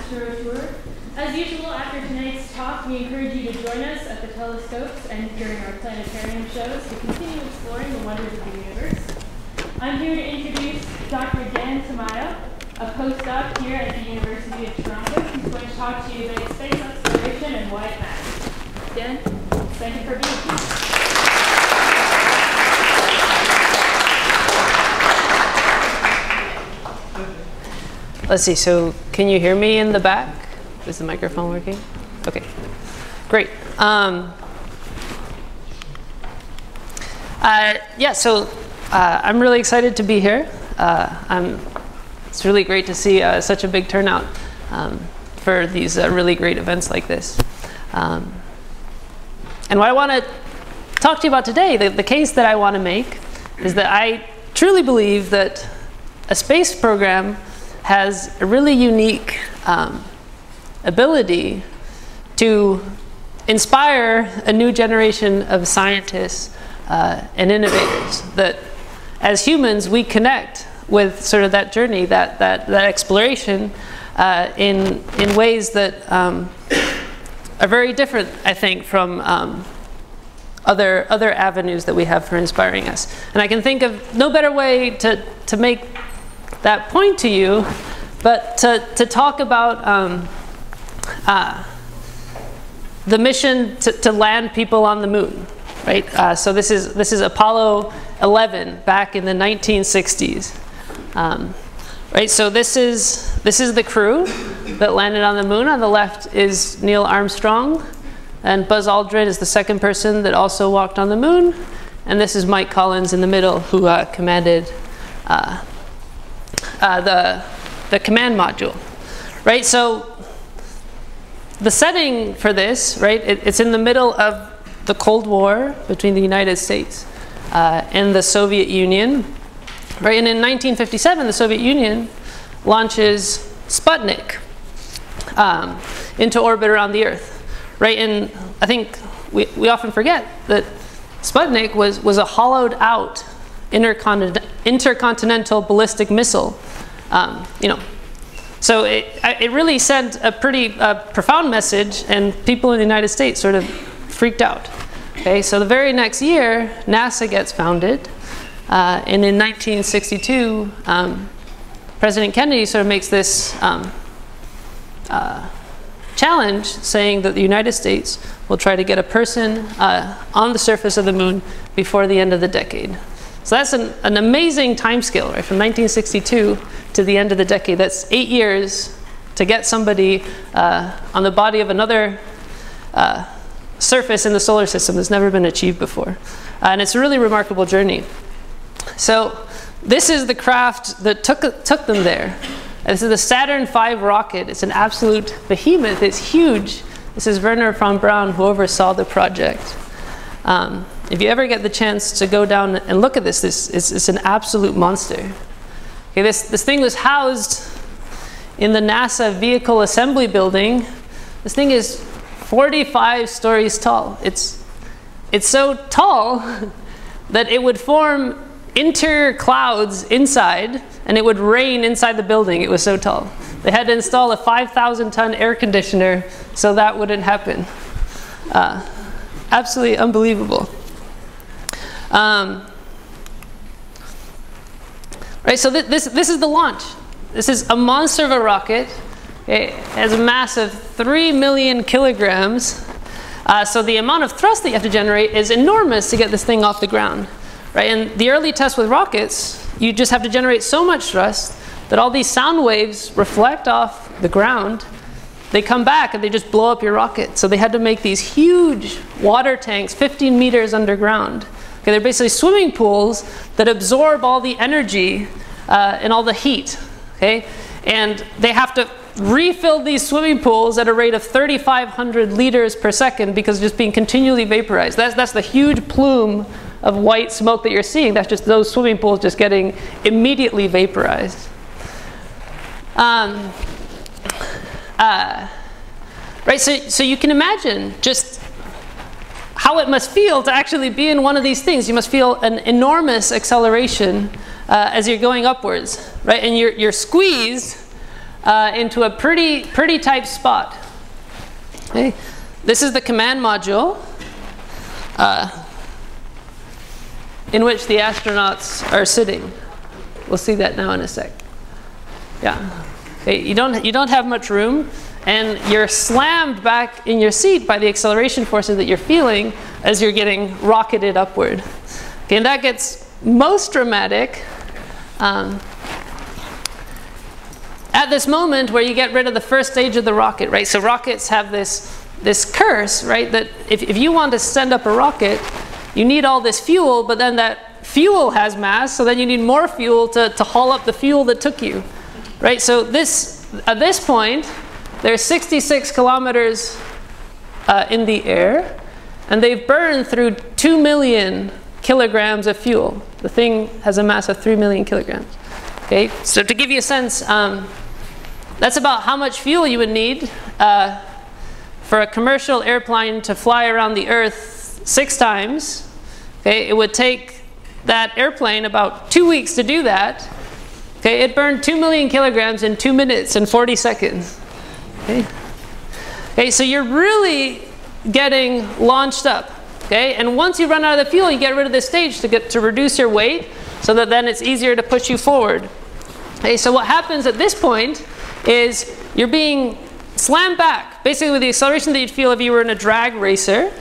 AstroTour. As usual, after tonight's talk, we encourage you to join us at the telescopes and during our planetarium shows to continue exploring the wonders of the universe. I'm here to introduce Dr. Dan Tamayo, a postdoc here at the University of Toronto, who's going to talk to you about space exploration and why it matters. Dan, thank you for being here. Let's see, so can you hear me in the back? Is the microphone working? Okay, great. I'm really excited to be here. It's really great to see such a big turnout for these really great events like this. And what I want to talk to you about today, the case that I want to make, is that I truly believe that a space program has a really unique ability to inspire a new generation of scientists and innovators. That as humans, we connect with sort of that journey, that exploration in ways that are very different, I think, from other avenues that we have for inspiring us. And I can think of no better way to make that point to you, but to talk about the mission to land people on the moon, right? So this is Apollo 11 back in the 1960s, right? So this is the crew that landed on the moon. On the left is Neil Armstrong, and Buzz Aldrin is the second person that also walked on the moon, and this is Mike Collins in the middle, who commanded the command module, right? So the setting for this, right, it's in the middle of the Cold War between the United States and the Soviet Union, right? And in 1957, the Soviet Union launches Sputnik into orbit around the Earth, right? And I think we often forget that Sputnik was a hollowed out intercontinental ballistic missile. So it really sent a pretty profound message, and people in the United States sort of freaked out. Okay, so the very next year, NASA gets founded, and in 1962, President Kennedy sort of makes this challenge, saying that the United States will try to get a person on the surface of the moon before the end of the decade. So that's an amazing time scale, right? From 1962 to the end of the decade. That's 8 years to get somebody on the body of another surface in the solar system that's never been achieved before. And it's a really remarkable journey. So this is the craft that took them there. This is the Saturn V rocket. It's an absolute behemoth. It's huge. This is Wernher von Braun, who oversaw the project. If you ever get the chance to go down and look at this, it's an absolute monster. Okay, this thing was housed in the NASA Vehicle Assembly Building. This thing is 45 stories tall. It's so tall that it would form interior clouds inside, and it would rain inside the building. It was so tall. They had to install a 5,000-ton air conditioner so that wouldn't happen. Absolutely unbelievable. Right, so this is the launch. This is a monster of a rocket. It has a mass of 3 million kilograms. So the amount of thrust that you have to generate is enormous to get this thing off the ground. Right, and the early tests with rockets, you just have to generate so much thrust that all these sound waves reflect off the ground. They come back and they just blow up your rocket. So they had to make these huge water tanks 15 meters underground. Okay, they're basically swimming pools that absorb all the energy and all the heat. Okay, and they have to refill these swimming pools at a rate of 3,500 liters per second because it's just being continually vaporized. That's the huge plume of white smoke that you're seeing. That's just those swimming pools just getting immediately vaporized. Right, so you can imagine just how it must feel to actually be in one of these things. You must feel an enormous acceleration as you're going upwards, right? And you're squeezed into a pretty tight spot. Okay? This is the command module in which the astronauts are sitting. We'll see that now in a sec. Yeah. Okay, you don't have much room, and you're slammed back in your seat by the acceleration forces that you're feeling as you're getting rocketed upward. Okay, and that gets most dramatic at this moment where you get rid of the first stage of the rocket, right? So rockets have this curse, right? That if you want to send up a rocket, you need all this fuel, but then that fuel has mass, so then you need more fuel to haul up the fuel that took you, right? So at this point, there's 66 kilometers in the air, and they've burned through 2 million kilograms of fuel. The thing has a mass of 3 million kilograms. Okay, so to give you a sense, that's about how much fuel you would need for a commercial airplane to fly around the Earth 6 times. Okay, it would take that airplane about 2 weeks to do that. Okay, it burned 2 million kilograms in 2 minutes and 40 seconds. Okay, okay, so you're really getting launched up. Okay, and once you run out of the fuel, you get rid of this stage to reduce your weight, so that then it's easier to push you forward. Okay, so what happens at this point is you're being slammed back, basically with the acceleration that you'd feel if you were in a drag racer.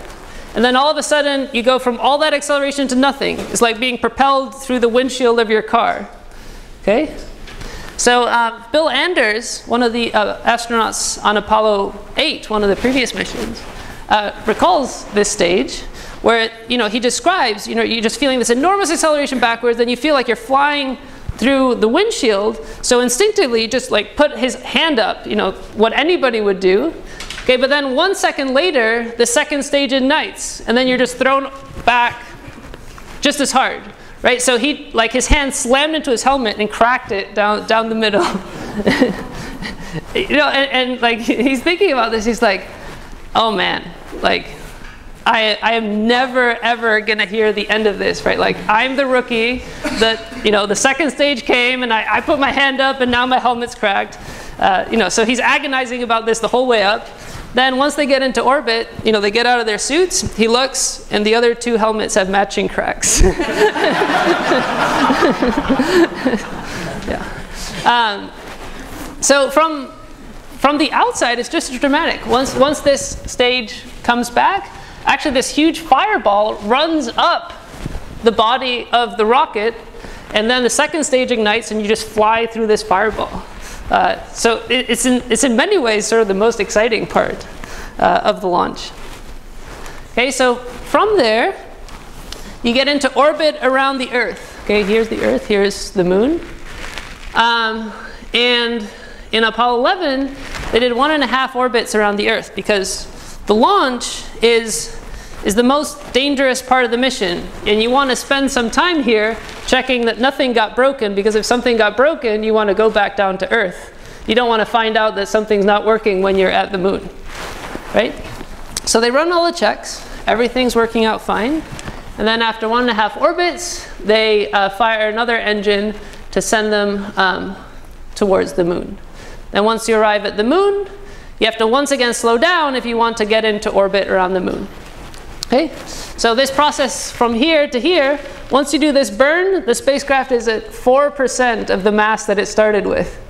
And then all of a sudden, you go from all that acceleration to nothing. It's like being propelled through the windshield of your car. Okay? So Bill Anders, one of the astronauts on Apollo 8, one of the previous missions, recalls this stage where he describes, you're just feeling this enormous acceleration backwards, then you feel like you're flying through the windshield. So instinctively, you just like put his hand up, what anybody would do. Okay, but then 1 second later, the second stage ignites, and then you're just thrown back just as hard, right? So his hand slammed into his helmet and cracked it down the middle. and like he's thinking about this, he's like, oh man, like I am never ever gonna hear the end of this, right? Like I'm the rookie that the second stage came and I put my hand up and now my helmet's cracked. So he's agonizing about this the whole way up. Then once they get into orbit, they get out of their suits, he looks, and the other 2 helmets have matching cracks. Yeah. So from the outside, it's just dramatic. Once this stage comes back, actually this huge fireball runs up the body of the rocket, and then the second stage ignites, and you just fly through this fireball. So it's in many ways sort of the most exciting part of the launch. Okay, so from there, you get into orbit around the Earth. Okay, here's the Earth, here's the Moon. And in Apollo 11, they did 1.5 orbits around the Earth because the launch is the most dangerous part of the mission. And you want to spend some time here checking that nothing got broken, because if something got broken, you want to go back down to Earth. You don't want to find out that something's not working when you're at the Moon, right? So they run all the checks. Everything's working out fine. And then after 1.5 orbits, they fire another engine to send them towards the Moon. Then once you arrive at the Moon, you have to once again slow down if you want to get into orbit around the Moon. Okay, so this process from here to here, once you do this burn, the spacecraft is at 4% of the mass that it started with.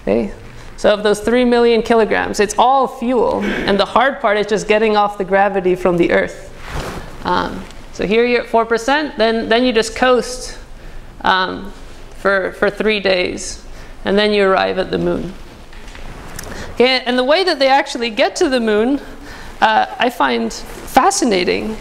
Okay, so of those 3 million kilograms, it's all fuel, and the hard part is just getting off the gravity from the Earth. So here you're at 4%, then you just coast for 3 days, and then you arrive at the Moon. Okay, and the way that they actually get to the Moon, I find fascinating.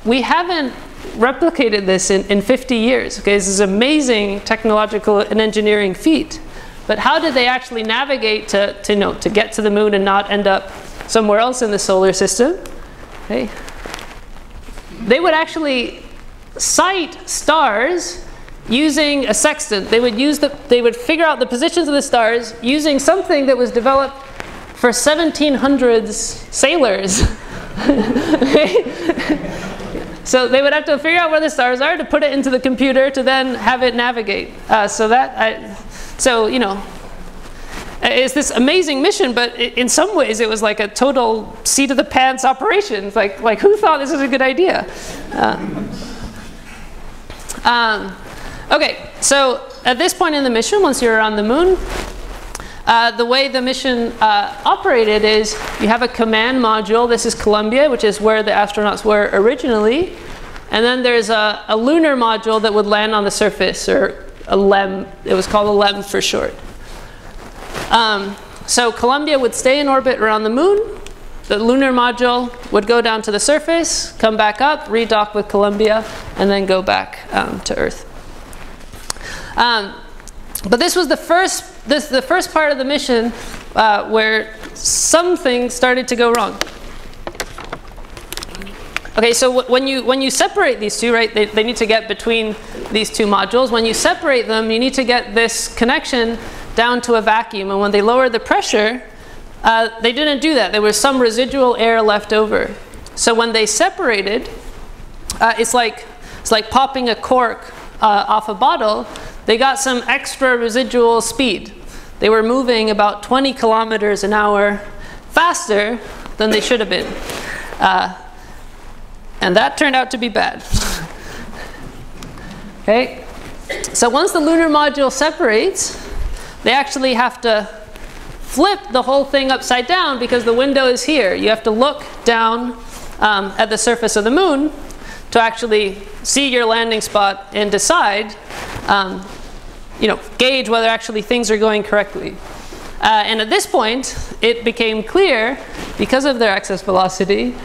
We haven't replicated this in 50 years. Okay, this is an amazing technological and engineering feat. But how did they actually navigate to get to the Moon and not end up somewhere else in the solar system? Okay. They would actually sight stars using a sextant. They would figure out the positions of the stars using something that was developed for 1700s sailors. So they would have to figure out where the stars are to put it into the computer to then have it navigate. So it's this amazing mission, but in some ways it was like a total seat of the pants operation. Like who thought this was a good idea? Okay, so at this point in the mission, once you're on the moon, the way the mission operated is you have a command module. This is Columbia, which is where the astronauts were originally. And then there's a lunar module that would land on the surface, or a LEM. It was called a LEM for short. So Columbia would stay in orbit around the moon. The lunar module would go down to the surface, come back up, redock with Columbia, and then go back to Earth. But this was the first part of the mission where something started to go wrong. Okay, so when you separate these two, right, they need to get between these two modules. When you separate them, you need to get this connection down to a vacuum. And when they lowered the pressure, they didn't do that. There was some residual air left over. So when they separated, it's like popping a cork off a bottle. They got some extra residual speed. They were moving about 20 kilometers an hour faster than they should have been. And that turned out to be bad. Okay, so once the lunar module separates, they actually have to flip the whole thing upside down because the window is here. You have to look down at the surface of the moon to actually see your landing spot and decide, gauge whether actually things are going correctly. And at this point, it became clear, because of their excess velocity,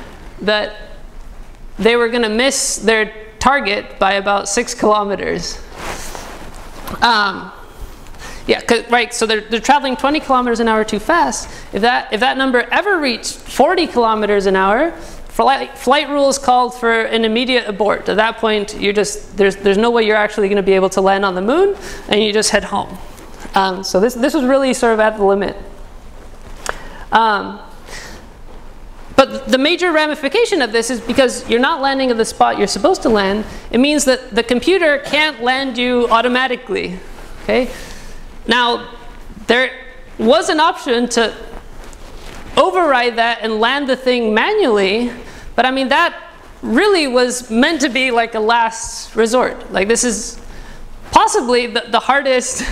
that they were going to miss their target by about 6 kilometers. Right, so they're traveling 20 kilometers an hour too fast. If that number ever reached 40 kilometers an hour, flight rules called for an immediate abort. At that point, there's no way you're actually going to be able to land on the moon, and you just head home. So this was really sort of at the limit. But the major ramification of this is because you're not landing at the spot you're supposed to land, it means that the computer can't land you automatically. Okay? Now, there was an option to override that and land the thing manually, but I mean, that really was meant to be like a last resort. Like, this is possibly the hardest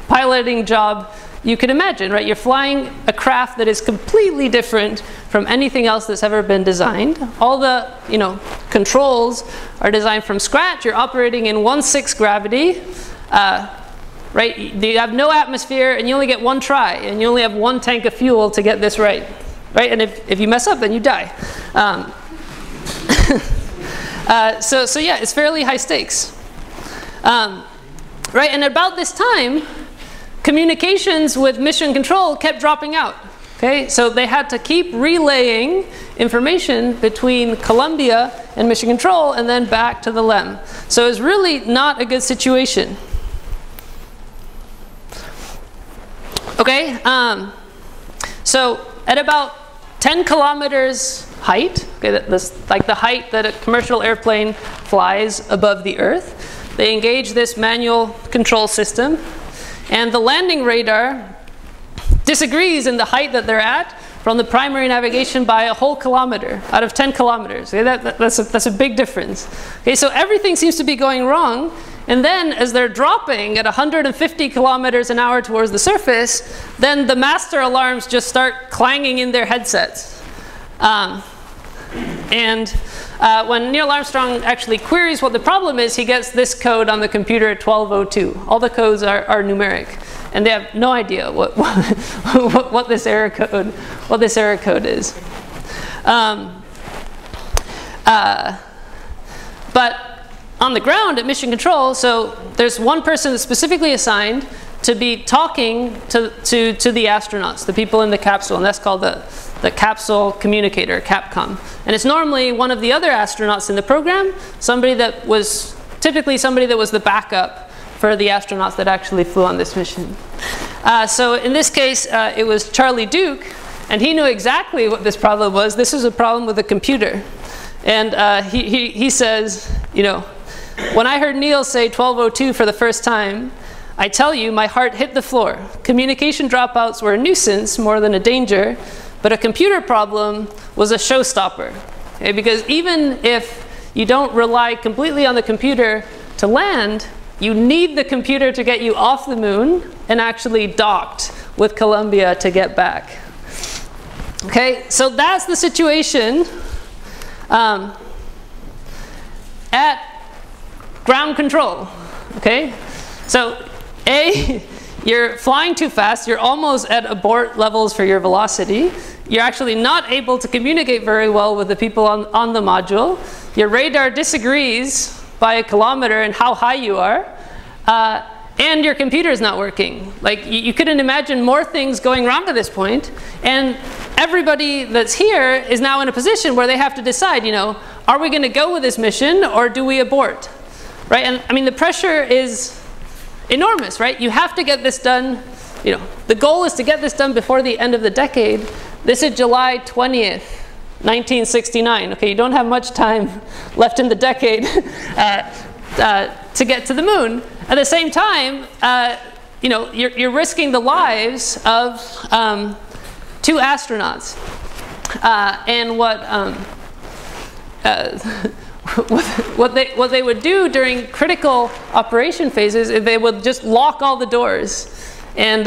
piloting job you can imagine, right? You're flying a craft that is completely different from anything else that's ever been designed. All the controls are designed from scratch. You're operating in 1/6 gravity, right? You have no atmosphere, and you only get one try, and you only have one tank of fuel to get this right? And if you mess up, then you die. So yeah, it's fairly high stakes, right? And about this time, communications with mission control kept dropping out. Okay, so they had to keep relaying information between Columbia and mission control and then back to the LEM. So it's really not a good situation. Okay, so at about 10 kilometers height, okay, that's like the height that a commercial airplane flies above the Earth, they engage this manual control system. And the landing radar disagrees in the height that they're at from the primary navigation by a whole kilometer out of 10 kilometers. Okay, that's a big difference. Okay, so everything seems to be going wrong. And then as they're dropping at 150 kilometers an hour towards the surface, then the master alarms just start clanging in their headsets. When Neil Armstrong actually queries what the problem is, he gets this code on the computer at 12:02. All the codes are numeric, and they have no idea what this error code is. But on the ground at mission control, so there's one person that's specifically assigned to be talking to the astronauts, the people in the capsule, and that's called the capsule communicator, Capcom. And it's normally one of the other astronauts in the program, typically somebody that was the backup for the astronauts that actually flew on this mission. So in this case, it was Charlie Duke, and he knew exactly what this problem was. This was a problem with the computer. And he says, when I heard Neil say 12:02 for the first time, I tell you, my heart hit the floor. Communication dropouts were a nuisance more than a danger, but a computer problem was a showstopper. Okay? Because even if you don't rely completely on the computer to land, you need the computer to get you off the moon and actually docked with Columbia to get back. Okay, so that's the situation at ground control. Okay, so A, you're flying too fast, you're almost at abort levels for your velocity. You're actually not able to communicate very well with the people on the module. Your radar disagrees by a kilometer in how high you are. And your computer is not working. Like, you couldn't imagine more things going wrong at this point. And everybody that's here is now in a position where they have to decide, you know, are we going to go with this mission or do we abort? Right? And I mean, the pressure is enormous, right? You have to get this done. You know, the goal is to get this done before the end of the decade. This is July 20th, 1969. Okay, you don't have much time left in the decade to get to the moon. At the same time, you know, you're risking the lives of 2 astronauts. And what they would do during critical operation phases is they would just lock all the doors. And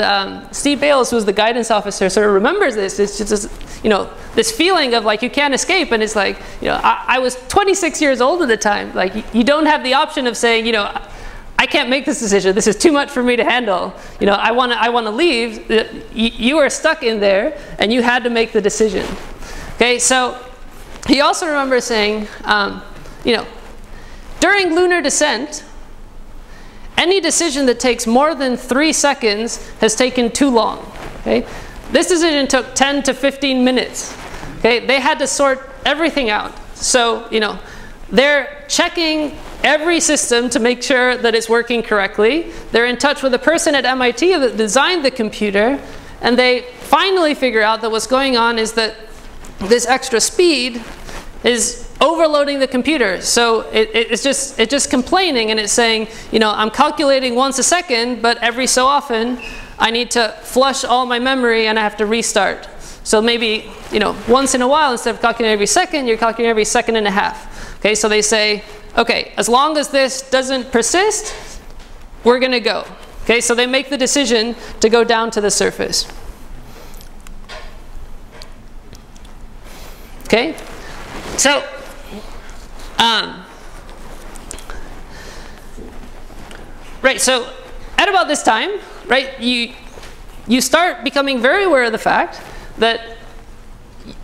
Steve Bales, who's the guidance officer, sort of remembers this. It's just, you know, this feeling of like you can't escape. And it's like, you know, I was 26 years old at the time. Like, you don't have the option of saying, you know, I can't make this decision. This is too much for me to handle. You know, I want to leave. You are stuck in there, and you had to make the decision. Okay, so he also remembers saying, you know, during lunar descent, any decision that takes more than 3 seconds has taken too long. Okay, this decision took 10 to 15 minutes. Okay, they had to sort everything out. So, you know, they're checking every system to make sure that it's working correctly. They're in touch with the person at MIT that designed the computer, and they finally figure out that what's going on is that this extra speed is overloading the computer. So it's just complaining, and it's saying, you know, I'm calculating once a second, but every so often I need to flush all my memory and I have to restart. So maybe, you know, once in a while, instead of calculating every second, you're calculating every second and a half. Okay, so they say, okay, as long as this doesn't persist, we're going to go. Okay, so they make the decision to go down to the surface. Okay, so right, so at about this time, right, you start becoming very aware of the fact that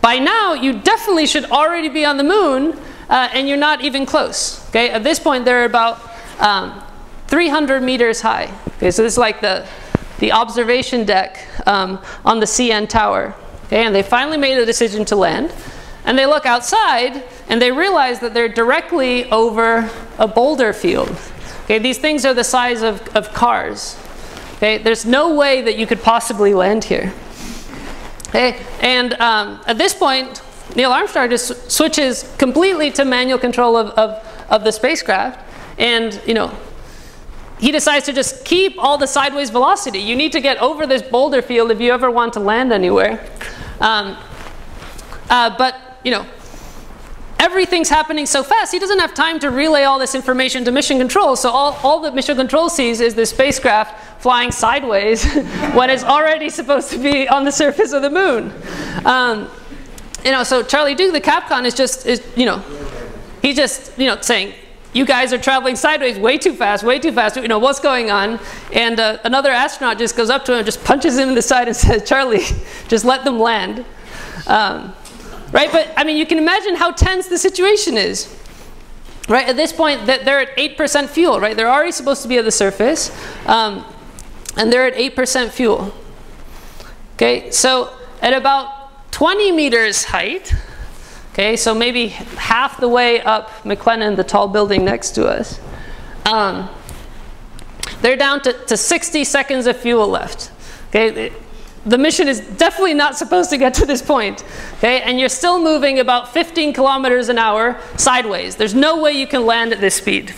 by now you definitely should already be on the moon, and you're not even close. Okay, at this point they're about 300 meters high. Okay, so this is like the observation deck on the CN tower. Okay, and they finally made a decision to land, and they look outside and they realize that they're directly over a boulder field. Okay, these things are the size of cars. Okay, there's no way that you could possibly land here. Okay, and at this point, Neil Armstrong just switches completely to manual control of the spacecraft, and you know, he decides to just keep all the sideways velocity. You need to get over this boulder field if you ever want to land anywhere. But you know, everything's happening so fast, he doesn't have time to relay all this information to mission control. So all that mission control sees is this spacecraft flying sideways when it's already supposed to be on the surface of the moon. You know, so Charlie Duke, the Capcom, you know, he's just, you know, saying, you guys are traveling sideways way too fast, you know, what's going on? And another astronaut just goes up to him and just punches him in the side and says, Charlie, just let them land. Right, but I mean, you can imagine how tense the situation is. Right, at this point, they're at 8% fuel, right? They're already supposed to be at the surface, and they're at 8% fuel. Okay, so at about 20 meters height, okay, so maybe half the way up McLennan, the tall building next to us, they're down to 60 seconds of fuel left. Okay, the mission is definitely not supposed to get to this point. Okay, and you're still moving about 15 kilometers an hour sideways. There's no way you can land at this speed.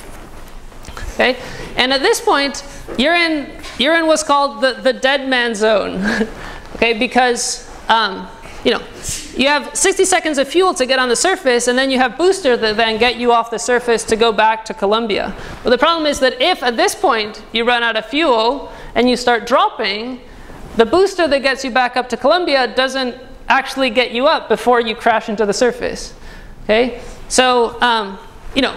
Okay, and at this point, you're in you're in what's called the dead man zone, okay? Because you know, you have 60 seconds of fuel to get on the surface, and then you have booster that then get you off the surface to go back to Columbia. Well, the problem is that if at this point you run out of fuel and you start dropping, the booster that gets you back up to Columbia doesn't actually get you up before you crash into the surface. Okay, so you know,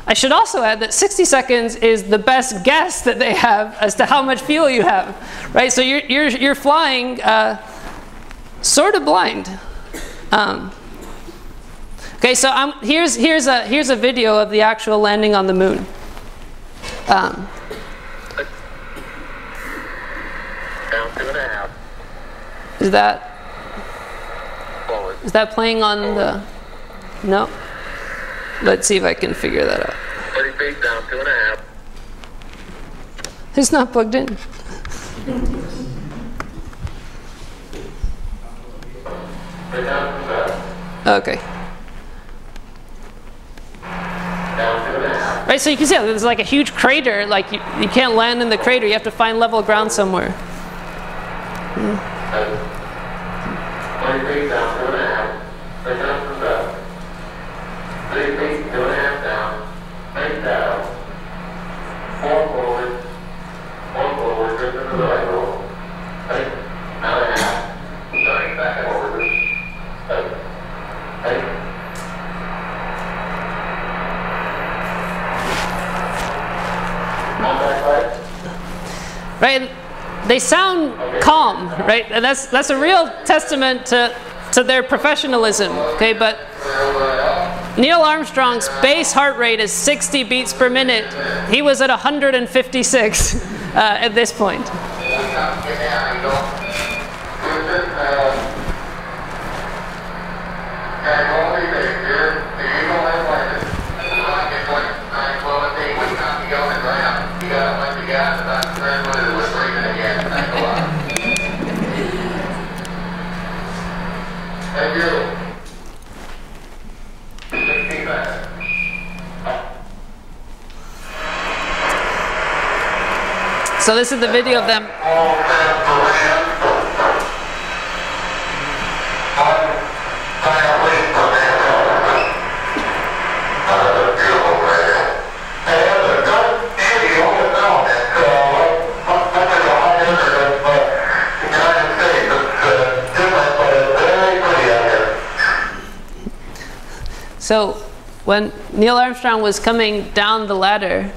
I should also add that 60 seconds is the best guess that they have as to how much fuel you have, right? So you're flying sort of blind. Okay, so here's a video of the actual landing on the moon. Down 2.5. Is that playing on the? No. Let's see if I can figure that out. 30 feet down 2.5. It's not plugged in. Okay. Right, so you can see there's like a huge crater. Like you can't land in the crater. You have to find level ground somewhere. 20 feet down 2.5. Take down from that. 3 feet 2.5 down. Make down. 4 forward. 1 forward. Just into the right roll. Take. Now and a half. Starting back and over. Take. Take. Right, they sound calm, right? And that's a real testament to their professionalism. Okay, but Neil Armstrong's base heart rate is 60 beats per minute. He was at 156 at this point. So this is the video of them. So when Neil Armstrong was coming down the ladder,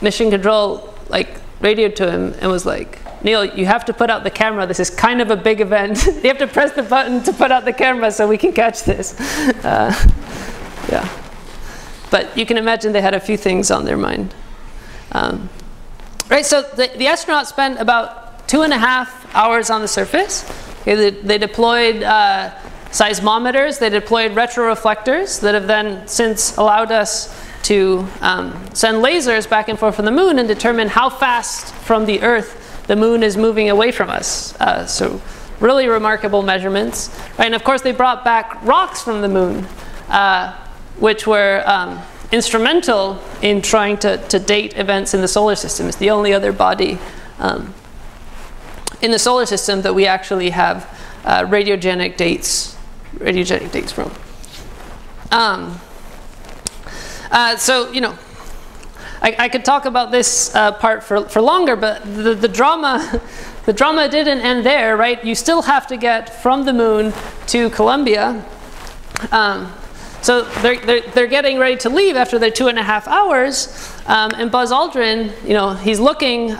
Mission Control radioed to him and was like, "Neil, you have to put out the camera. This is kind of a big event. You have to press the button to put out the camera so we can catch this." Yeah. But you can imagine they had a few things on their mind. Right, so the astronauts spent about 2.5 hours on the surface. Okay, they deployed seismometers, they deployed retroreflectors that have then since allowed us to send lasers back and forth from the moon and determine how fast from the Earth the moon is moving away from us. So really remarkable measurements. Right? And of course they brought back rocks from the moon, which were instrumental in trying to date events in the solar system. It's the only other body in the solar system that we actually have radiogenic dates from. So, you know, I could talk about this part for longer, but the drama didn't end there, right? You still have to get from the moon to Columbia. So they're getting ready to leave after their 2.5 hours, and Buzz Aldrin, you know, he's looking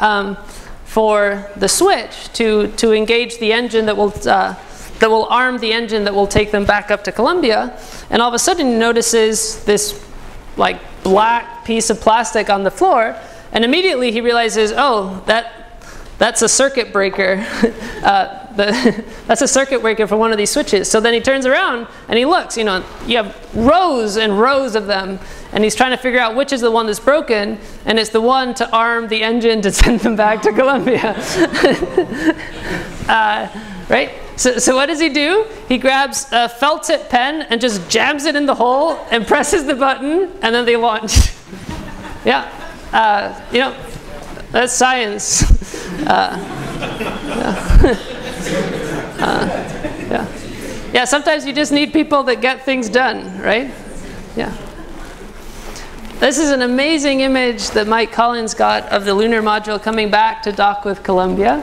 for the switch to engage the engine that will arm the engine that will take them back up to Columbia, and all of a sudden he notices this like black piece of plastic on the floor, and immediately he realizes, oh, that's a circuit breaker. That's a circuit breaker for one of these switches. So then he turns around and he looks, you know, you have rows and rows of them, and he's trying to figure out which is the one that's broken, and it's the one to arm the engine to send them back to Columbia. Right? So what does he do? He grabs a felt tip pen and just jams it in the hole and presses the button, and then they launch. Yeah, you know, That's science. Yeah, sometimes you just need people that get things done, right? Yeah. This is an amazing image that Mike Collins got of the lunar module coming back to dock with Columbia.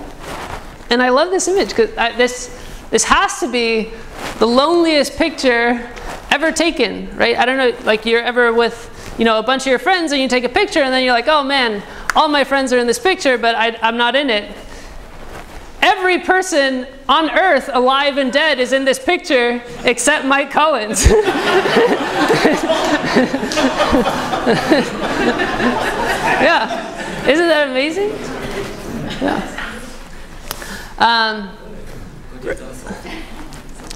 And I love this image because this has to be the loneliest picture ever taken, right? I don't know, like you're ever with, a bunch of your friends and you take a picture and then you're like, oh man, all my friends are in this picture, but I'm not in it. Every person on Earth, alive and dead, is in this picture except Mike Collins. Yeah, isn't that amazing? Yeah.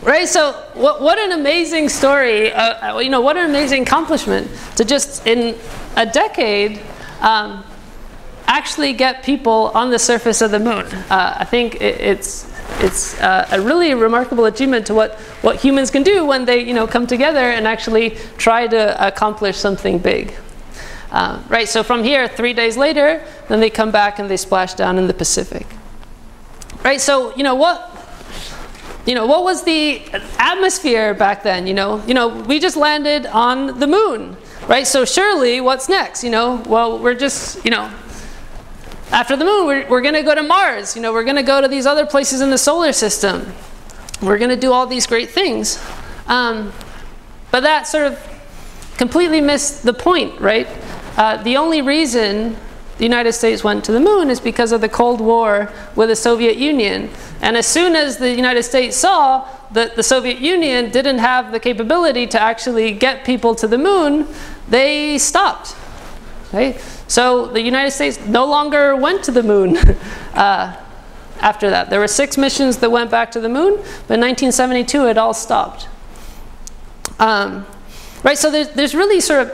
Right, so what an amazing story, what an amazing accomplishment to just in a decade actually get people on the surface of the moon. I think it's a really remarkable achievement to what humans can do when they come together and actually try to accomplish something big. Right, so from here, 3 days later, then they come back and they splash down in the Pacific. Right, so what was the atmosphere back then? We just landed on the moon, right? So surely, what's next? Well, we're just, after the moon, we're going to go to Mars. We're going to go to these other places in the solar system. We're going to do all these great things. But that sort of completely missed the point, right? The only reason the United States went to the moon is because of the Cold War with the Soviet Union. And as soon as the United States saw that the Soviet Union didn't have the capability to actually get people to the moon, they stopped. Right? So the United States no longer went to the moon after that. There were 6 missions that went back to the moon, but in 1972 it all stopped. Right, so there's really sort of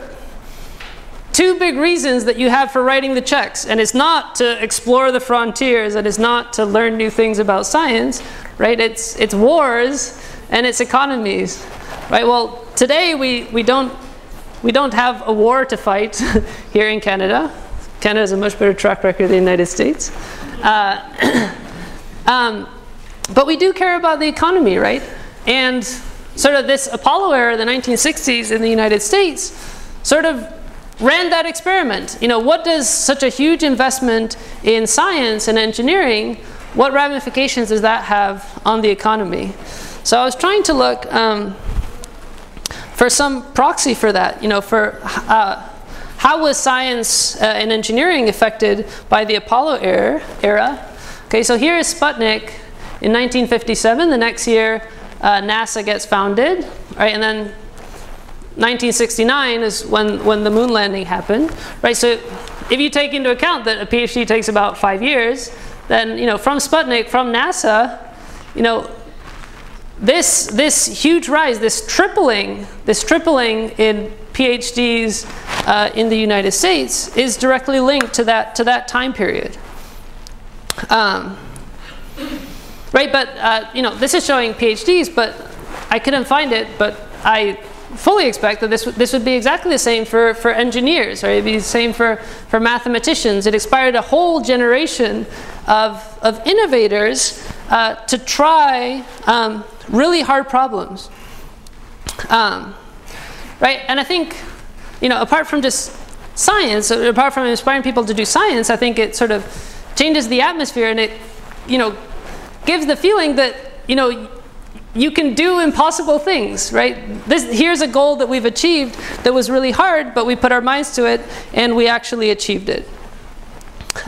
2 big reasons that you have for writing the checks, and it's not to explore the frontiers, and it's not to learn new things about science, right? It's wars and it's economies, right? Well, today we don't have a war to fight here in Canada. Canada has a much better track record than the United States, but we do care about the economy, right? And sort of this Apollo era, the 1960s in the United States, sort of ran that experiment. What does such a huge investment in science and engineering, what ramifications does that have on the economy? So I was trying to look for some proxy for that, for how was science and engineering affected by the Apollo era. Okay, so here is Sputnik in 1957. The next year, NASA gets founded, right? And then 1969 is when the moon landing happened, right? So if you take into account that a PhD takes about 5 years, then from Sputnik, from NASA, this huge rise, this tripling in PhDs in the United States is directly linked to that time period. Right, but this is showing PhDs, but I couldn't find it, but I fully expect that this would be exactly the same for engineers, right? It'd be the same for mathematicians. It inspired a whole generation of innovators to try really hard problems. Right, and I think, apart from just science, apart from inspiring people to do science, I think it sort of changes the atmosphere, and it, gives the feeling that, you can do impossible things, right? Here's a goal that we've achieved that was really hard, but we put our minds to it, and we actually achieved it.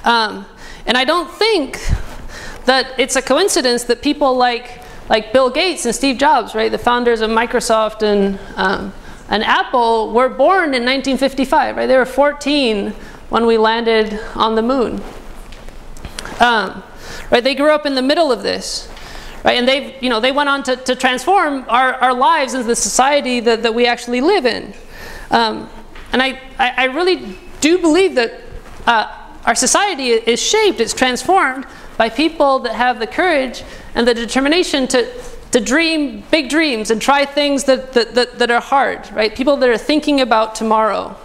And I don't think that it's a coincidence that people like Bill Gates and Steve Jobs, right, the founders of Microsoft and Apple, were born in 1955, right? They were 14 when we landed on the moon. Right? They grew up in the middle of this. Right, and they went on to transform our lives into the society that we actually live in. And I really do believe that our society is shaped, it's transformed by people that have the courage and the determination to dream big dreams and try things that are hard, right? People that are thinking about tomorrow.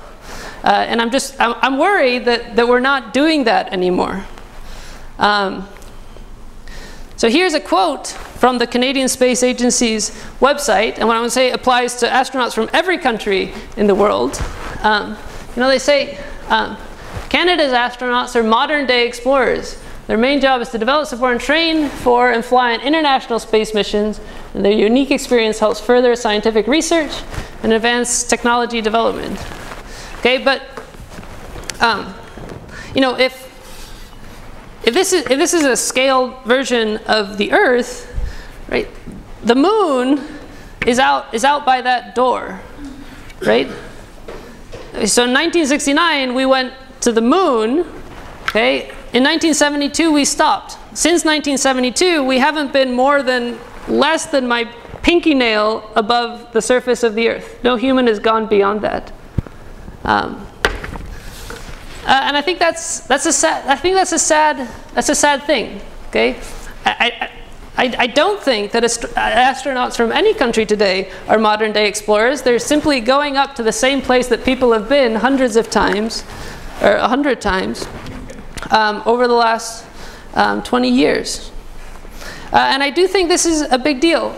And I'm worried that we're not doing that anymore. So here's a quote from the Canadian Space Agency's website, and what I would say applies to astronauts from every country in the world. They say, Canada's astronauts are modern-day explorers. Their main job is to develop, support, and train for and fly on international space missions, and their unique experience helps further scientific research and advance technology development. Okay, but if this is a scaled version of the Earth, right? The moon is out by that door, right? So in 1969 we went to the moon. Okay, in 1972 we stopped. Since 1972 we haven't been less than my pinky nail above the surface of the Earth. No human has gone beyond that. And I think that's a sad thing. Okay, I don't think that astronauts from any country today are modern-day explorers. They're simply going up to the same place that people have been hundreds of times, or 100 times, over the last 20 years. And I do think this is a big deal.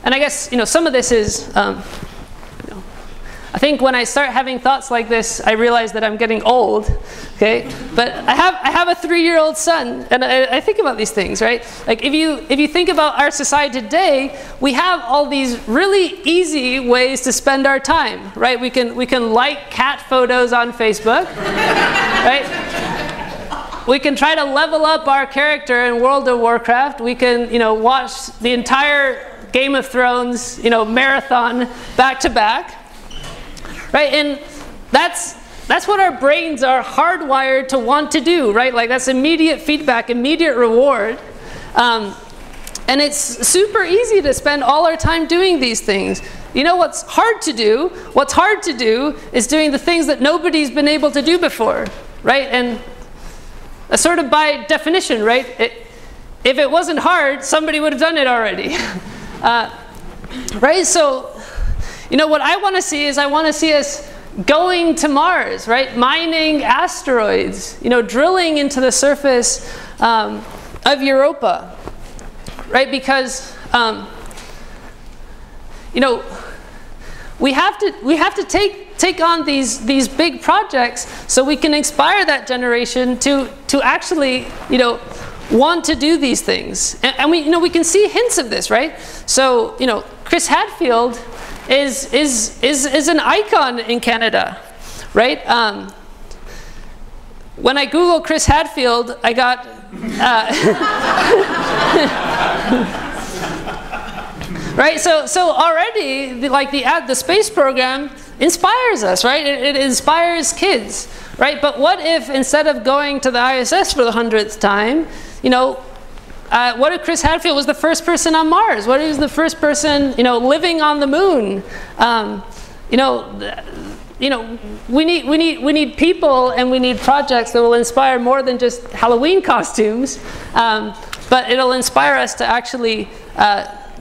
And I guess some of this is. I think when I start having thoughts like this, I realize that I'm getting old, okay? But I have a 3-year-old son, and I think about these things, right? Like if you think about our society today, we have all these really easy ways to spend our time, right? We can like cat photos on Facebook, right? We can try to level up our character in World of Warcraft. We can watch the entire Game of Thrones marathon back to back. Right, and that's what our brains are hardwired to want to do, right? Like that's immediate feedback, immediate reward. And it's super easy to spend all our time doing these things. What's hard to do? What's hard to do is doing the things that nobody's been able to do before, right? And sort of by definition, right? If it wasn't hard, somebody would have done it already. Right, so what I want to see is I want to see us going to Mars, right? Mining asteroids, drilling into the surface of Europa, right? Because we have to take on these big projects so we can inspire that generation to actually want to do these things, and we can see hints of this, right? So Chris Hadfield is an icon in Canada, right? When I Googled Chris Hadfield, I got right. So already, the space program inspires us, right? It inspires kids, right? But what if instead of going to the ISS for the 100th time, what if Chris Hadfield was the first person on Mars? What if he was the first person, living on the moon? We need people, and we need projects that will inspire more than just Halloween costumes, but it'll inspire us to actually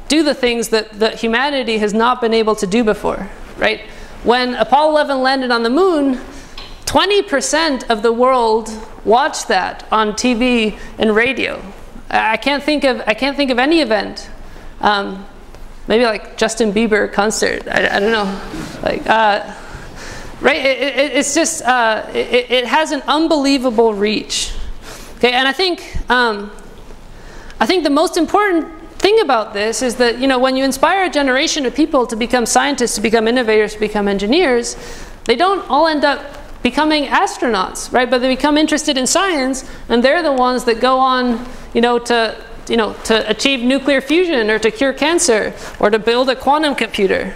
do the things that humanity has not been able to do before, right? When Apollo 11 landed on the moon, 20% of the world watched that on TV and radio. I can't think of any event, maybe like Justin Bieber concert. I don't know, right? It's just it has an unbelievable reach. Okay, and I think the most important thing about this is that when you inspire a generation of people to become scientists, to become innovators, to become engineers, they don't all end up becoming astronauts, right? But they become interested in science, and they're the ones that go on, to achieve nuclear fusion, or to cure cancer, or to build a quantum computer.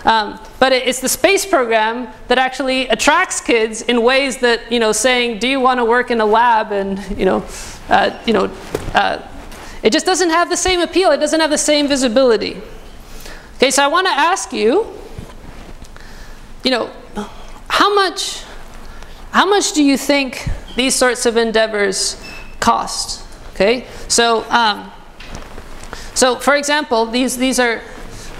But it's the space program that actually attracts kids in ways that, saying, "Do you want to work in a lab?" and it just doesn't have the same appeal. It doesn't have the same visibility. Okay, so I want to ask you, how much do you think these sorts of endeavors cost? Okay, so for example, these are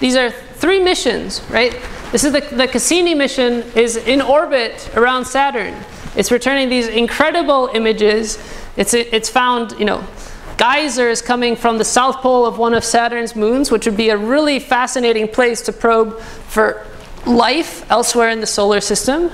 3 missions, right? This is the Cassini mission is in orbit around Saturn. It's returning these incredible images. It's found, geysers coming from the south pole of one of Saturn's moons, which would be a really fascinating place to probe for life elsewhere in the solar system.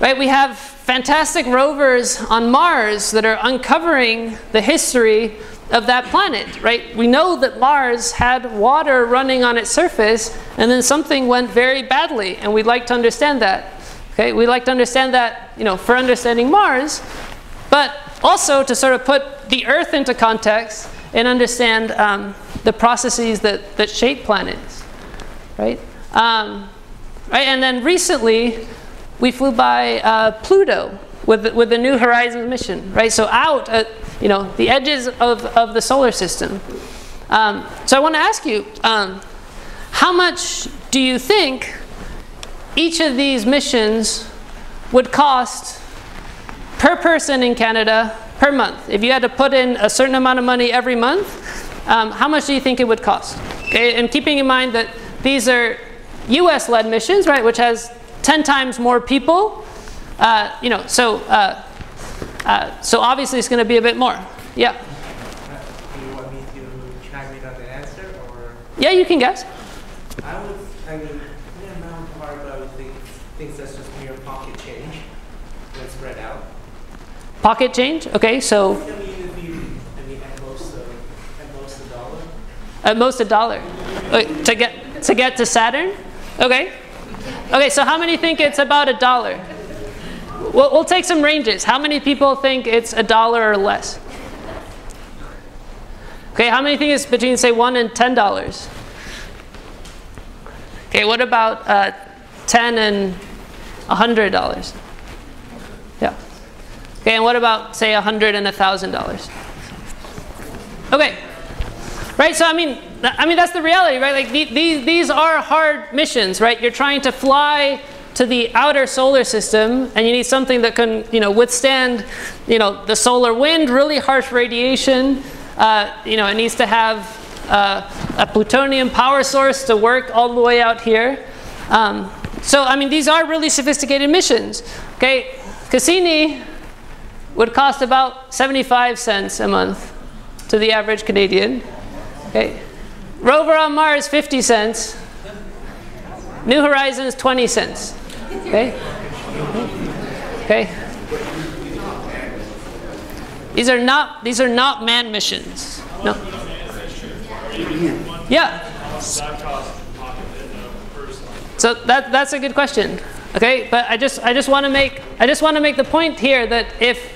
Right? We have fantastic rovers on Mars that are uncovering the history of that planet, right? We know that Mars had water running on its surface, and then something went very badly, and we'd like to understand that. Okay, we'd like to understand that, for understanding Mars, but also to sort of put the Earth into context and understand the processes that shape planets, right? Right, and then recently we flew by Pluto with the New Horizons mission, right? So out at the edges of the solar system. So I want to ask you, how much do you think each of these missions would cost per person in Canada per month? If you had to put in a certain amount of money every month, how much do you think it would cost? Okay, and keeping in mind that these are US-led missions, right, which has 10 times more people, so obviously it's going to be a bit more. Yeah. Do you want me to chime in on the answer, or? Yeah, you can guess. The amount of I would think that's just mere pocket change when spread out. Pocket change? Okay, so. At most $1. At most $1. Wait, to get to Saturn? Okay. Okay, so how many think it's about $1? We'll take some ranges. How many people think it's $1 or less? Okay, how many think it's between, say, $1 and $10? Okay, what about $10 and $100? Yeah. Okay, and what about, say, $100 and $1,000? Okay. Right, so I mean that's the reality, right? Like these are hard missions, right? You're trying to fly to the outer solar system, and you need something that can, withstand, the solar wind, really harsh radiation. It needs to have a plutonium power source to work all the way out here. So I mean, these are really sophisticated missions. Okay, Cassini would cost about 75 cents a month to the average Canadian. Okay. Rover on Mars, 50 cents. New Horizons, 20 cents. Okay. Okay. These are not manned missions. No. Yeah. So that's a good question. Okay, but I just want to make the point here that if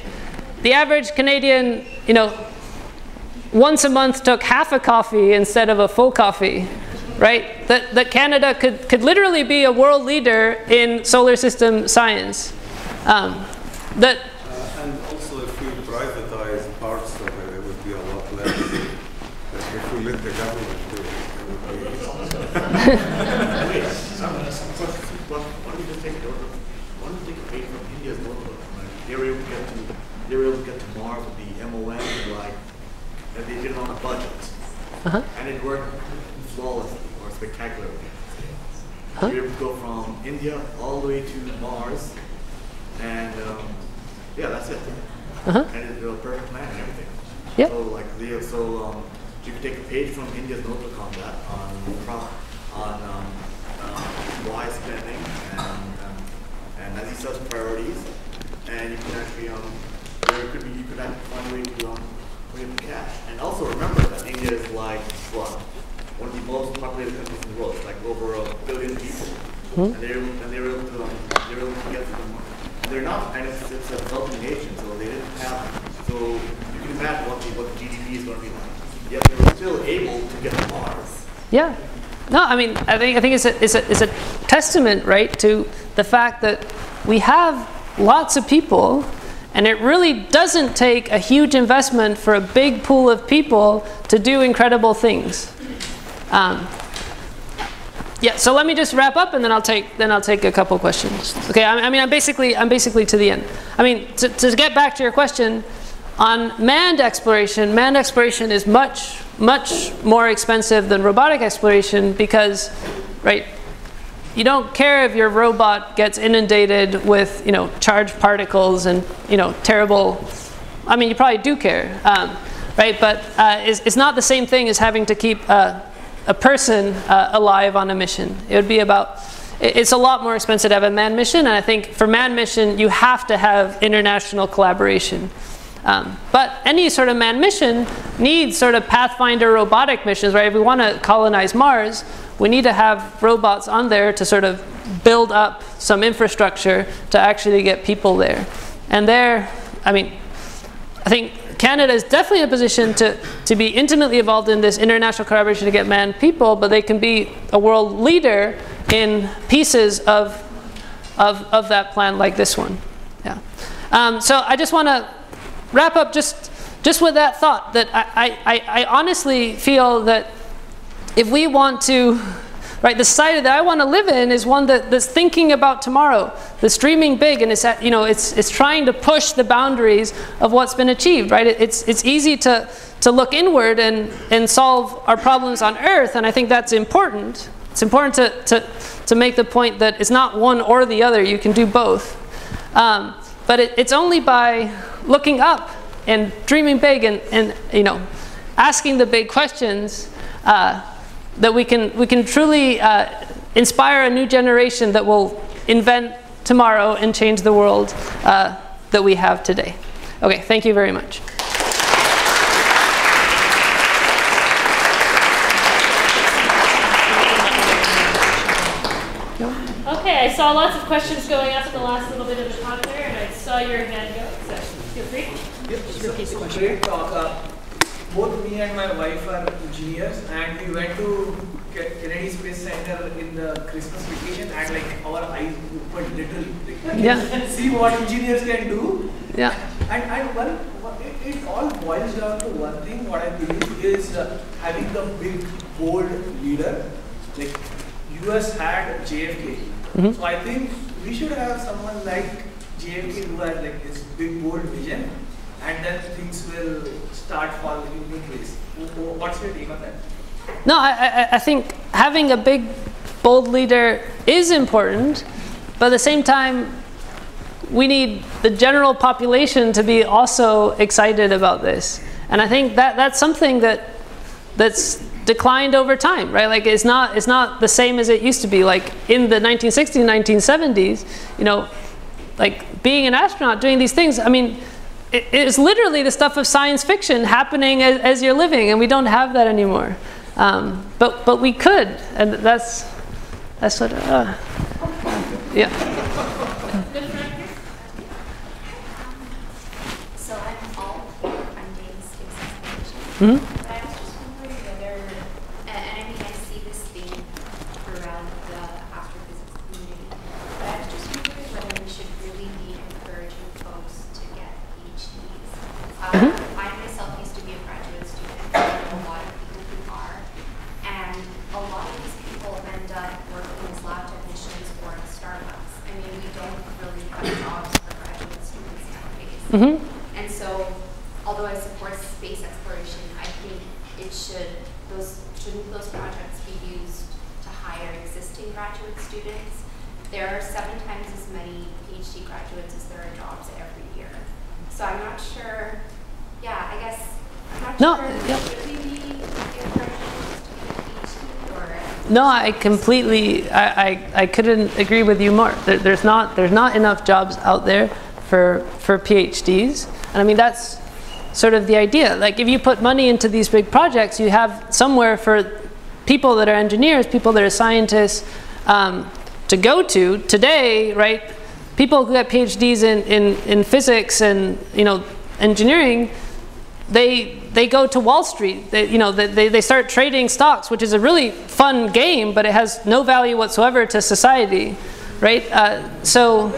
the average Canadian, once a month took half a coffee instead of a full coffee, right? That Canada could literally be a world leader in solar system science. And also, if we privatize parts of it, it would be a lot less. If we let the government do it, it would be. Why don't you take a page from India's notebook? They were able to get to Mars with the MON and they did it on a budget. And it worked flawlessly or spectacularly. We were able to go from India all the way to Mars, and yeah, that's it. And it's a perfect plan and everything. Yep. So you could take a page from India's notebook on that, on wise spending and as he says, priorities, and you can actually you could find a way to put cash. And also remember that India is like one of the most populated countries in the world. It's like over 1 billion people, and they're able to get to them. And they're not, and it's a developing nation, so they didn't have. So you can imagine what the GDP is going to be like. Yet they were still able to get to Mars. Yeah. No, I mean, I think it's a testament, right, to the fact that we have lots of people. And it really doesn't take a huge investment for a big pool of people to do incredible things. Yeah. So let me just wrap up, and then I'll take a couple questions. Okay. I'm basically to the end. I mean, to get back to your question on manned exploration is much more expensive than robotic exploration because, right? you don't care if your robot gets inundated with, charged particles and, terrible. I mean, you probably do care, right? But it's not the same thing as having to keep a person alive on a mission. It would be about. It's a lot more expensive to have a manned mission, and I think for manned mission you have to have international collaboration. But any sort of manned mission needs sort of Pathfinder robotic missions, right? If we want to colonize Mars, we need to have robots on there to sort of build up some infrastructure to actually get people there. And there, I mean, I think Canada is definitely in a position to be intimately involved in this international collaboration to get manned people, but they can be a world leader in pieces of that plan like this one. Yeah. So I just want to wrap up just with that thought that I honestly feel that if we want to, right, the society that I want to live in is one that's thinking about tomorrow, that's dreaming big, and it's trying to push the boundaries of what's been achieved, right? It's easy to look inward and solve our problems on Earth, and I think that's important. It's important to make the point that it's not one or the other. You can do both. But it's only by looking up and dreaming big and asking the big questions that we can truly inspire a new generation that will invent tomorrow and change the world that we have today. Okay, thank you very much. Okay, I saw lots of questions going up in the last little bit of the talk there, and I saw your hand go, so feel free. Yep, great talk. Both me and my wife are engineers, and we went to Kennedy Space Center in the Christmas vacation, and like our eyes opened literally. Like, see what engineers can do. Yeah. And it all boils down to one thing. What I believe is having the big, bold leader. Like US had JFK. Mm-hmm. So I think we should have someone like JFK who has like this big, bold vision, and then things will start falling into place. What's your take on that? No, I think having a big, bold leader is important, but at the same time, we need the general population to be also excited about this. And I think that's something that's declined over time, right? Like it's not the same as it used to be. Like in the 1960s, 1970s, like being an astronaut, doing these things, I mean, it's literally the stuff of science fiction happening as you're living, and we don't have that anymore. But we could, and that's sort of, yeah. So I'm all for funding space exploration. Mm-hmm. But I was just wondering whether, and I mean I see this theme throughout the astrophysics community, but I was just wondering whether we should really be encouraging folks to get PhDs. I myself used to be a graduate student, and I know a lot of people who are, and a lot of these people end up working as lab technicians or in startups. I mean, we don't really have jobs for graduate students nowadays. Mm-hmm. And so, although I support space exploration, I think shouldn't those projects be used to hire existing graduate students? There are 7 times as many PhD graduates as there are jobs every year. So I'm not sure, I guess, I'm not sure, should we be encouraging folks to get a PhD or? No, I completely, I couldn't agree with you more. There's not enough jobs out there for PhDs. And I mean, that's sort of the idea. Like if you put money into these big projects, you have somewhere for people that are engineers, people that are scientists to go to. Today, right, people who get PhDs in physics and engineering, they go to Wall Street. They start trading stocks, which is a really fun game, but it has no value whatsoever to society, right? So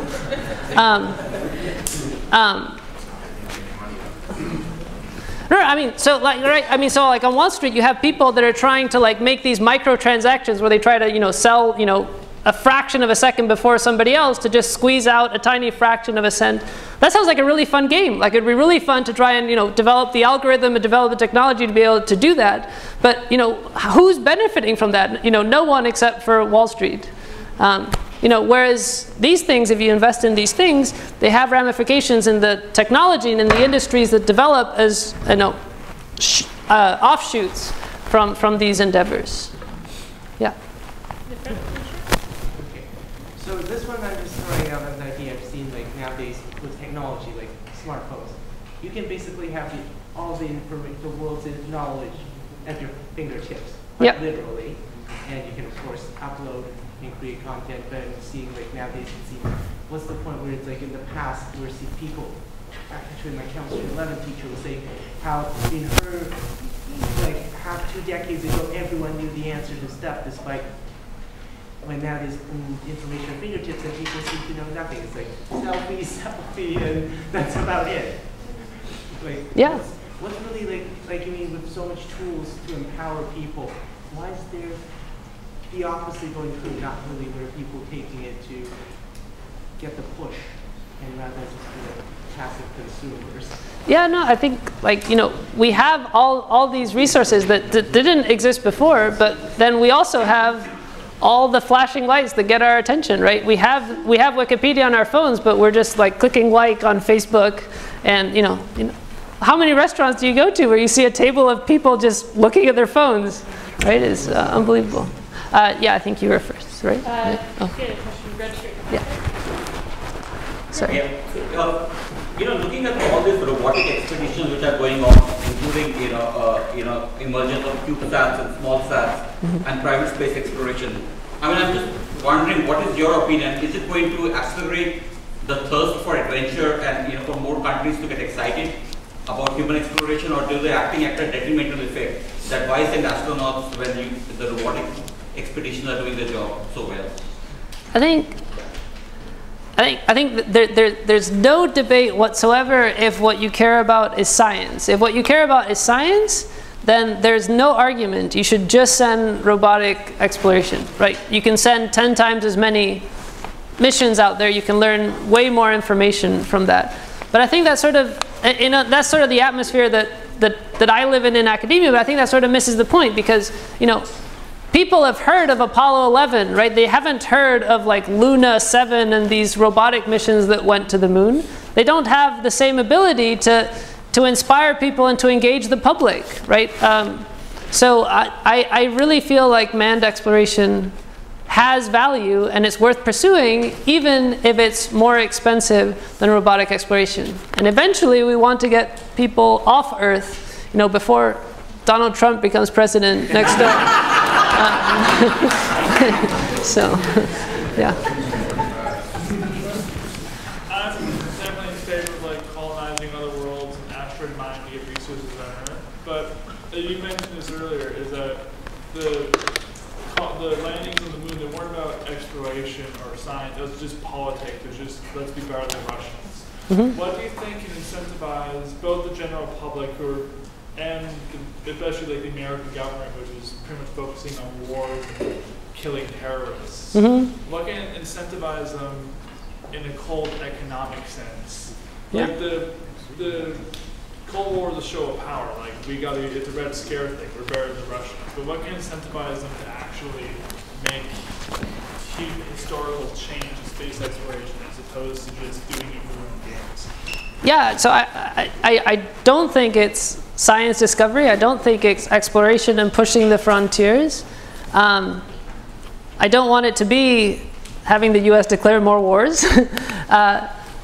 like on Wall Street, you have people that are trying to like make these microtransactions where they try to sell a fraction of a second before somebody else to just squeeze out a tiny fraction of a cent. That sounds like a really fun game. Like it'd be really fun to try and develop the algorithm and develop the technology to be able to do that. But who's benefiting from that? No one except for Wall Street. You know, whereas these things, if you invest in these things, they have ramifications in the technology and in the industries that develop as, you know, offshoots from these endeavors. Yeah. Okay. So this one I'm just throwing out as an idea. I've seen like nowadays with technology, like smartphones, you can basically have all the information, the world's knowledge at your fingertips, Yep. literally, and you can of course upload and create content. But I'm seeing like nowadays, you see what's the point where it's like in the past where see people. Actually, my chemistry 11 teacher was saying how in her, like 2 decades ago, everyone knew the answer to stuff, despite when now there's information at fingertips and people seem to know nothing. It's like selfie, and that's about it. Like, Yeah. what's really like I mean, with so much tools to empower people, why is there the opposite going through? Not really where people taking it to get the push, and rather just passive consumers. Yeah, no, I think, like, you know, we have all these resources that didn't exist before, but then we also have all the flashing lights that get our attention, right? We have Wikipedia on our phones, but we're just like clicking like on Facebook, and you know, how many restaurants do you go to where you see a table of people just looking at their phones, right? It's unbelievable. Yeah, I think you were first, right? Yeah, a question, red shirt. Yeah. Sorry. Yeah. You know, looking at all these robotic expeditions which are going on, including emergence of CubeSats and small sats, and private space exploration. I mean, I'm just wondering, what is your opinion? Is it going to accelerate the thirst for adventure and for more countries to get excited about human exploration, or do they acting at a detrimental effect? That why send astronauts when the robotic expeditions are doing their job so well? I think there's no debate whatsoever if what you care about is science. If what you care about is science, then there's no argument. You should just send robotic exploration, right? You can send 10 times as many missions out there. You can learn way more information from that. But I think that's sort of, that's sort of the atmosphere that I live in academia. But I think that sort of misses the point, because people have heard of Apollo 11, right? They haven't heard of like Luna 7 and these robotic missions that went to the moon. They don't have the same ability to inspire people and to engage the public, right? So I really feel like manned exploration has value and it's worth pursuing, even if it's more expensive than robotic exploration. And eventually we want to get people off Earth, before Donald Trump becomes president next door. So, yeah. I'm definitely in favor of like colonizing other worlds and asteroid mining to get resources on Earth. But you mentioned this earlier, is that the landings on the moon, they weren't about exploration or science. It was just politics. It was just, let's be better than Russians. Mm-hmm. What do you think can incentivize both the general public and especially like the American government, which is pretty much focusing on wars and killing terrorists? Mm-hmm. What can incentivize them in a cold economic sense? Yeah. Like the Cold War was a show of power. Like it's a Red Scare thing. We're better than the Russians. But what can incentivize them to actually make huge historical change in space exploration as opposed to just doing it for their own games? Yeah, so I don't think it's science discovery. I don't think it's exploration and pushing the frontiers. I don't want it to be having the US declare more wars.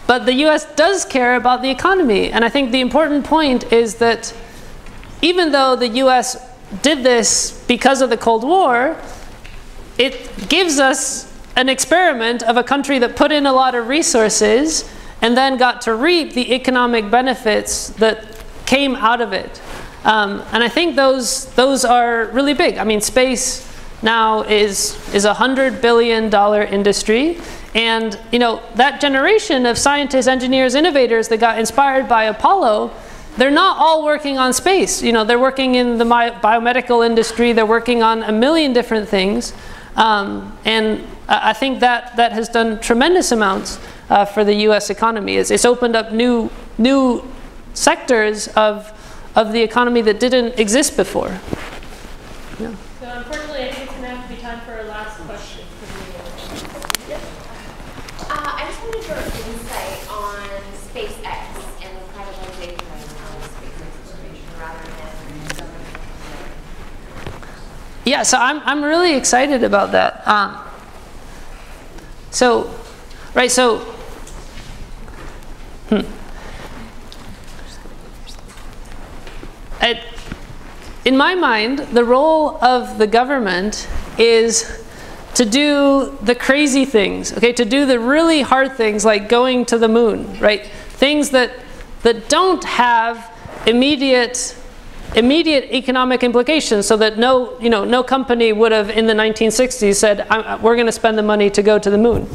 But the US does care about the economy. And I think the important point is that even though the US did this because of the Cold War, it gives us an experiment of a country that put in a lot of resources and then got to reap the economic benefits that came out of it. And I think those are really big. I mean, space now is $100 billion industry. And that generation of scientists, engineers, innovators that got inspired by Apollo, they're not all working on space. They're working in the biomedical industry. They're working on a million different things. And I think that has done tremendous amounts for the US economy. It's opened up new sectors of the economy that didn't exist before. Yeah. So unfortunately, I think it's going to have to be time for our last question. Yep. I just wanted your insight on SpaceX and the privatization of space exploration rather than government. Yeah, so I'm really excited about that. In my mind, the role of the government is to do the crazy things, okay? To do the really hard things like going to the moon, right? Things that don't have immediate economic implications, so that no company would have in the 1960s said, we're going to spend the money to go to the moon,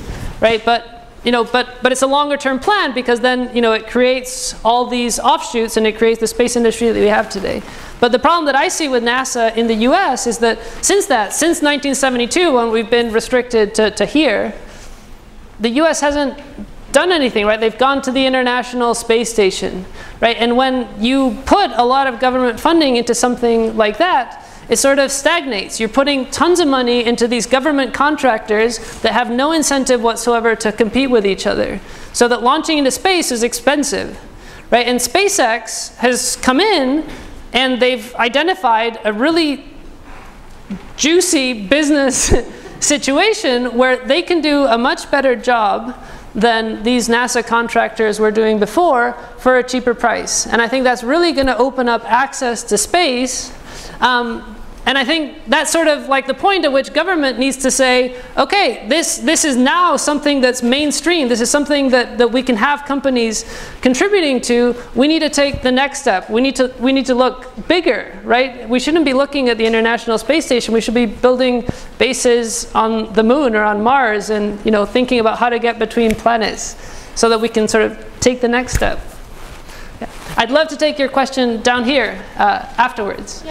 right? But it's a longer term plan, because then it creates all these offshoots and it creates the space industry that we have today. But the problem that I see with NASA in the US is that since 1972, when we've been restricted to here, the US hasn't done anything, right? They've gone to the International Space Station, right? And when you put a lot of government funding into something like that, it sort of stagnates. You're putting tons of money into these government contractors that have no incentive whatsoever to compete with each other. So that launching into space is expensive, right? And SpaceX has come in and they've identified a really juicy business situation where they can do a much better job than these NASA contractors were doing before for a cheaper price. And I think that's really going to open up access to space. And I think that's sort of like the point at which government needs to say, okay, this is now something that's mainstream. This is something that we can have companies contributing to. We need to take the next step. We need to look bigger, right? We shouldn't be looking at the International Space Station. We should be building bases on the moon or on Mars, and thinking about how to get between planets so that we can sort of take the next step. Yeah. I'd love to take your question down here afterwards.